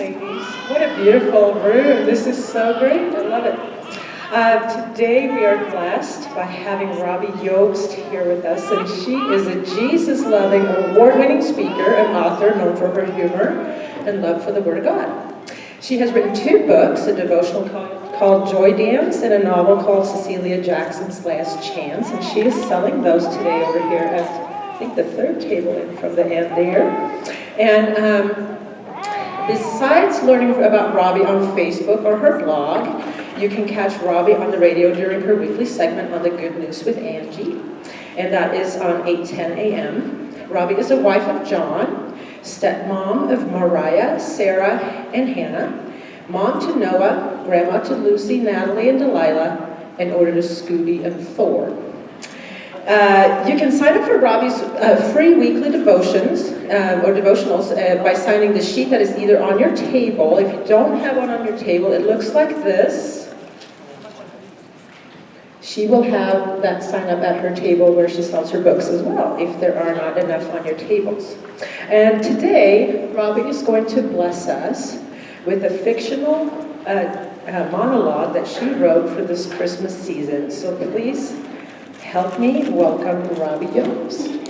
ladies. What a beautiful room. This is so great. I love it. Today we are blessed by having Robbie Jobst here with us, and she is a Jesus-loving, award-winning speaker and author known for her humor and love for the Word of God. She has written 2 books, a devotional called Joy Dance and a novel called Cecilia Jackson's Last Chance, and she is selling those today over here at, I think, the 3rd table in from the end there. And besides learning about Robbie on Facebook or her blog, you can catch Robbie on the radio during her weekly segment on the Good News with Angie, and that is on 8:10 a.m. Robbie is a wife of John, stepmom of Mariah, Sarah, and Hannah, mom to Noah, grandma to Lucy, Natalie, and Delilah, and order to Scooby and Thor. You can sign up for Robbie's free weekly devotions or devotionals by signing the sheet that is either on your table. If you don't have one on your table, it looks like this. She will have that sign up at her table where she sells her books as well, if there are not enough on your tables. And today, Robbie is going to bless us with a fictional monologue that she wrote for this Christmas season. So please help me welcome Robbie Jobst.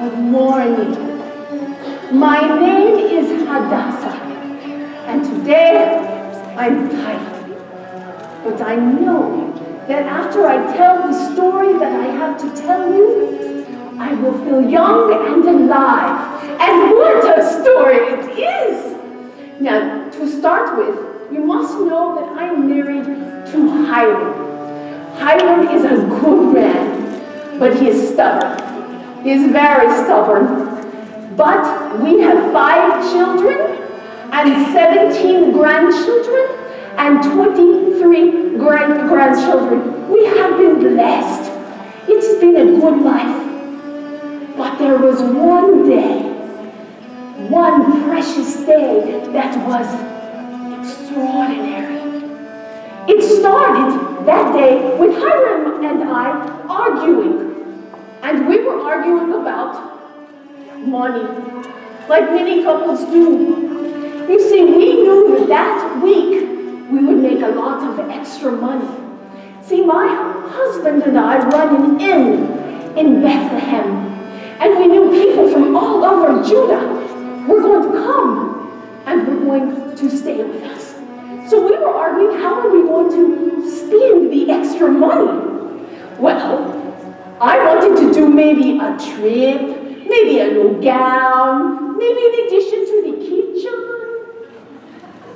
Good morning. My name is Hadassah, and today I'm tired. But I know that after I tell the story that I have to tell you, I will feel young and alive. And what a story it is! Now, to start with, you must know that I'm married to Hiram. Hiram is a good man, but he is stubborn. He is very stubborn. But we have 5 children and 17 grandchildren and 23 great-grandchildren. We have been blessed. It's been a good life. But there was one day, one precious day that was extraordinary. It started that day with Hiram and I arguing. And we were arguing about money, like many couples do. You see, we knew that week we would make a lot of extra money. See, my husband and I run an inn in Bethlehem. And we knew people from all over Judah were going to come and were going to stay with us. So we were arguing, how are we going to spend the extra money? Well, I wanted to do maybe a trip, maybe a new gown, maybe an addition to the kitchen.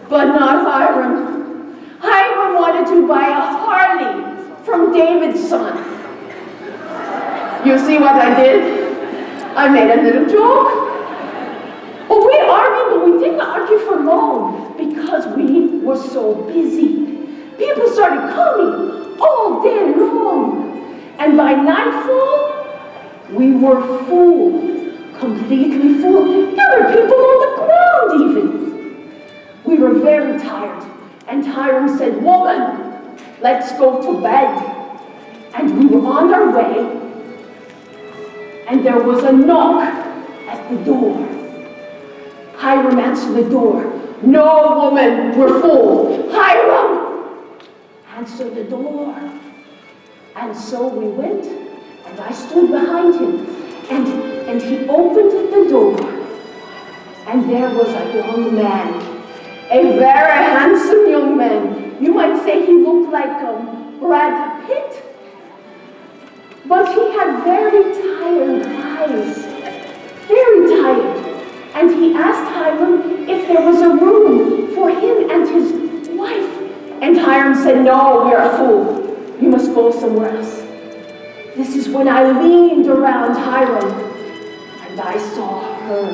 But not Hiram. Hiram wanted to buy a Harley from David's son. You see what I did? I made a little joke. But we argued, but we didn't argue for long because we were so busy. People started coming all day long. And by nightfall, we were full, completely full. There were people on the ground even. We were very tired. And Hiram said, "Woman, let's go to bed." And we were on our way. And there was a knock at the door. Hiram answered the door. "No, woman, we're full." Hiram, answer the door. And so we went, and I stood behind him, and he opened the door. And there was a young man, a very handsome young man. You might say he looked like Brad Pitt. But he had very tired eyes, very tired. And he asked Hiram if there was a room for him and his wife. And Hiram said, "No, we are full. You must go somewhere else." This is when I leaned around Hiram, and I saw her.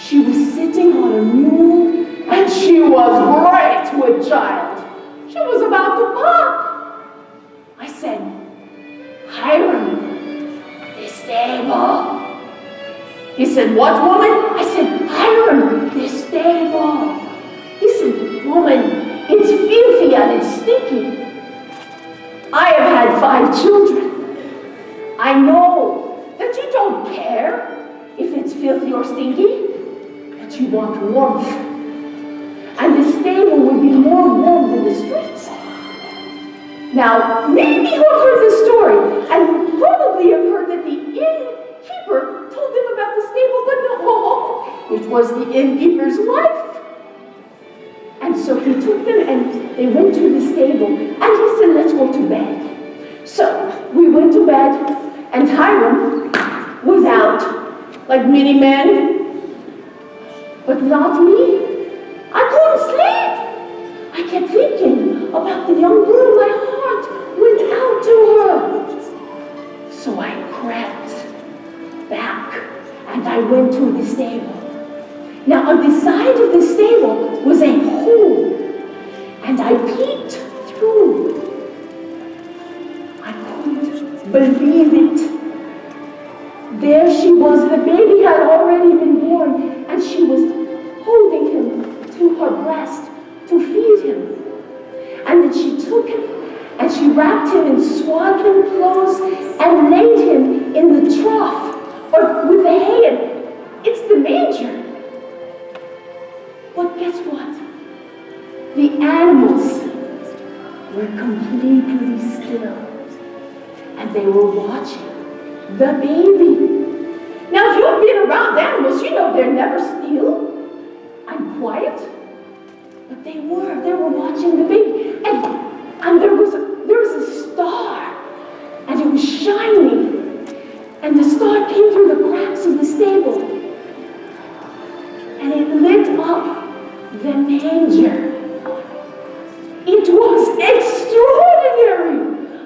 She was sitting on a mule, and she was great with child. She was about to pop. I said, "Hiram, the stable." He said, "What, woman?" I said, "Hiram, the stable." He said, "Woman, it's filthy and it's sticky." children, I know that you don't care if it's filthy or stinky, but you want warmth. And the stable would be more warm than the streets. Now, maybe you've heard this story, and probably have heard that the innkeeper told them about the stable, but no, it was the innkeeper's wife. And so he took them and they went to the stable, and he said, let's go to bed. So we went to bed, and Hiram was out, like many men, but not me. I couldn't sleep. I kept thinking about the young girl. My heart went out to her. So I crept back and I went to the stable. Now on the side of the stable was a hole, and I peeked through. I couldn't believe it. There she was. The baby had already been born, and she was holding him to her breast to feed him. And then she took him and she wrapped him in swaddling clothes and laid him in the trough, or with the hay, and it's the manger. But guess what? The animals were completely still, and they were watching the baby. Now, if you've been around animals, you know they're never still and quiet. But they were watching the baby. And there was a star, and it was shining. And the star came through the cracks of the stable, and it lit up the manger. It was extraordinary.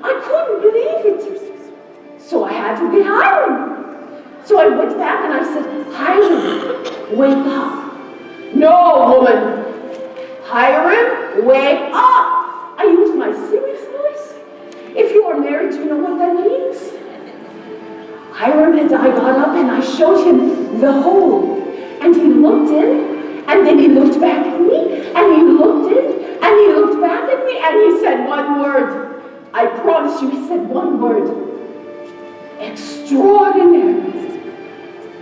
I couldn't believe it. So I had to get Hiram. So I went back and I said, Hiram, wake up. No, woman. Hiram, wake up. I used my serious voice. If you are married, you know what that means. Hiram and I got up and I showed him the hole. And he looked in, and then he looked back at me, and he looked in, and he looked back at me, and he said one word. I promise you, he said one word. Extraordinary.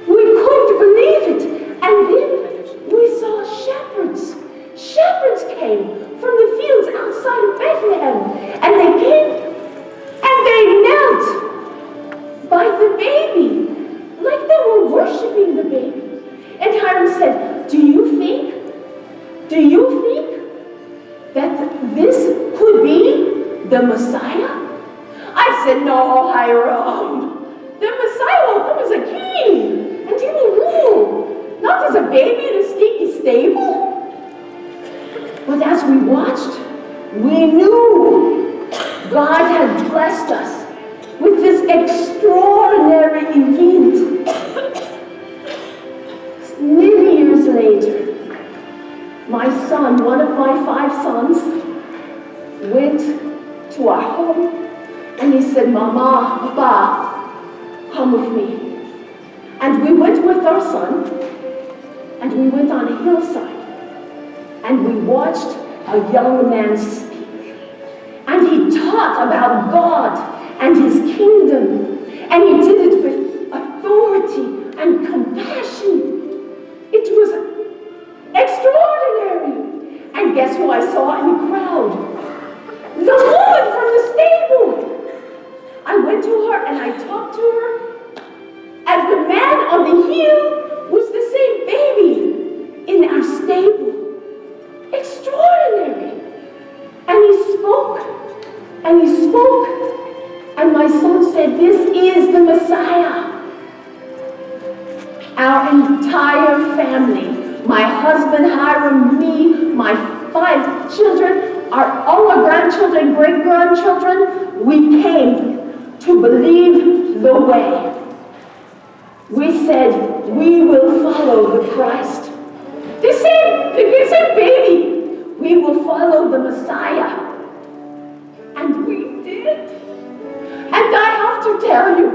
We couldn't believe it. And then we saw shepherds. Shepherds came from the fields outside of Bethlehem. And they came and they knelt by the baby, like they were worshiping the baby. And Hiram said, do you think that this could be the Messiah? I said, no, Hiram. The Messiah will come as a king, and he will rule, not as a baby in a stinky stable. But as we watched, we knew God had blessed us with this extraordinary event. Many years later, my son, one of my 5 sons, went to our home, and he said, Mama, Papa, come with me. And we went with our son, and we went on a hillside, and we watched a young man speak. And he taught about God and his kingdom, and he did it with authority and compassion. It was extraordinary. And guess who I saw in the crowd? The woman from the stable. I went to her and I talked to her, and the man on the hill was the same baby in our stable. Extraordinary. And he spoke, and he spoke, and my son said, this is the Messiah. Our entire family, my husband Hiram, me, my 5 children, all our grandchildren, great-grandchildren, we came to believe the way. We said, we will follow the Christ. They said, baby, we will follow the Messiah. And we did. And I have to tell you,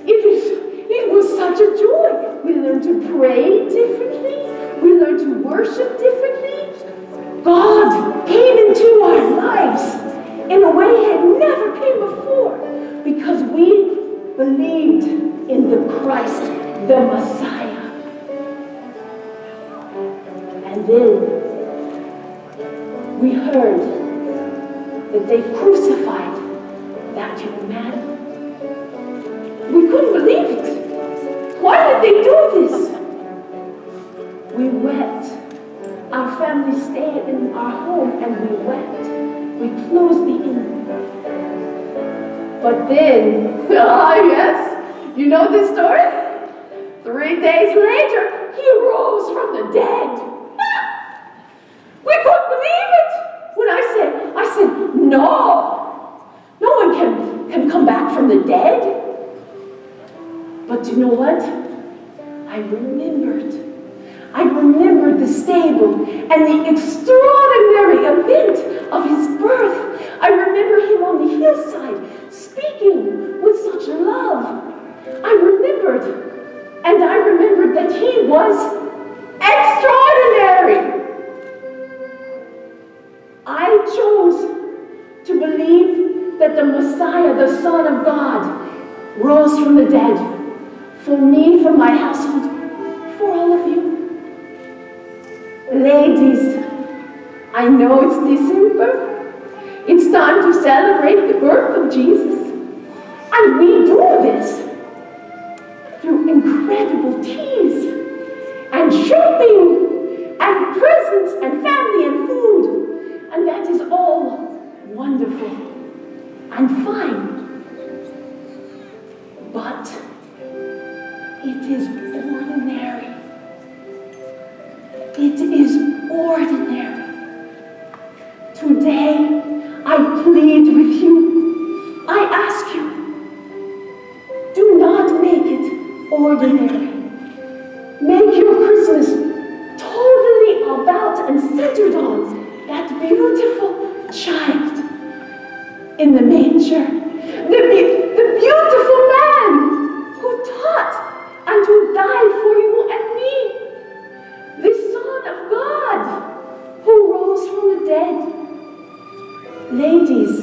it was such a joy. We learned to pray differently. We learned to worship differently. God came into our lives in a way he had never came before. because we believed in the Christ, the Messiah. And then we heard that they crucified that young man. We couldn't believe it. Why did they do this? We wept. Our family stayed in our home and we wept. We closed the inn. But then, yes, you know this story? 3 days later, he rose from the dead. We couldn't believe it. When I said, no one can come back from the dead. But you know what? I remembered the stable and the extraordinary event of his birth. I remember him on the hillside speaking with such love. I remembered that he was extraordinary. I chose to believe that the Messiah, the Son of God, rose from the dead for me, for my household, for all of you. Ladies, I know it's December. It's time to celebrate the birth of Jesus. And we do this through incredible teas and shopping and presents and family and food. And that is all wonderful and fine. But it is ordinary. It is ordinary. Today, I plead with you. I ask you, do not make it ordinary. Make your Christmas totally about and centered on that beautiful child in the manger. The beautiful man who taught and who died for you and me. The Son of God who rose from the dead. Ladies,